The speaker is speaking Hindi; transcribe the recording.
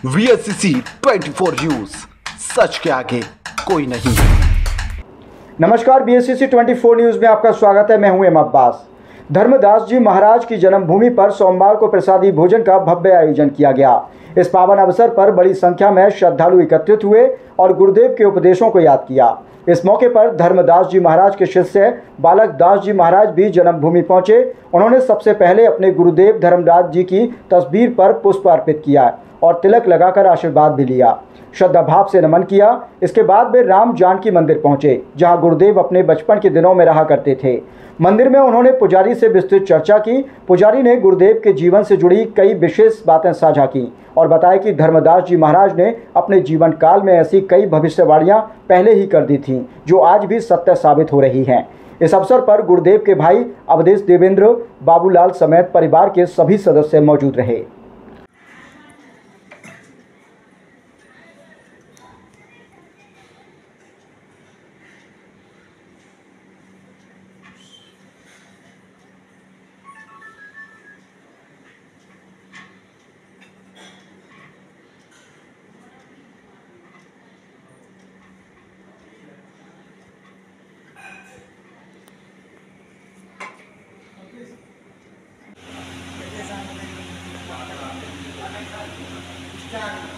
VSCC 24 न्यूज, सच के आगे कोई नहीं। नमस्कार, VSCC 24 न्यूज में आपका स्वागत है। मैं हूं एम अब्बास। धर्मदास जी महाराज की जन्मभूमि पर सोमवार को प्रसादी भोजन का भव्य आयोजन किया गया। इस पावन अवसर पर बड़ी संख्या में श्रद्धालु एकत्रित हुए और गुरुदेव के उपदेशों को याद किया। इस मौके पर धर्मदास जी महाराज के शिष्य बालक दास जी महाराज भी जन्मभूमि पहुंचे। उन्होंने सबसे पहले अपने गुरुदेव धर्मदास जी की तस्वीर पर पुष्प अर्पित किया और तिलक लगाकर आशीर्वाद भी लिया, श्रद्धा भाव से नमन किया। इसके बाद वे राम जानकी मंदिर पहुंचे, जहां गुरुदेव अपने बचपन के दिनों में रहा करते थे। मंदिर में उन्होंने पुजारी से विस्तृत चर्चा की। पुजारी ने गुरुदेव के जीवन से जुड़ी कई विशेष बातें साझा की और बताया कि धर्मदास जी महाराज ने अपने जीवन काल में ऐसी कई भविष्यवाणियां पहले ही कर दी थीं, जो आज भी सत्य साबित हो रही हैं। इस अवसर पर गुरुदेव के भाई अवधेश देवेंद्र, बाबूलाल समेत परिवार के सभी सदस्य मौजूद रहे। Done.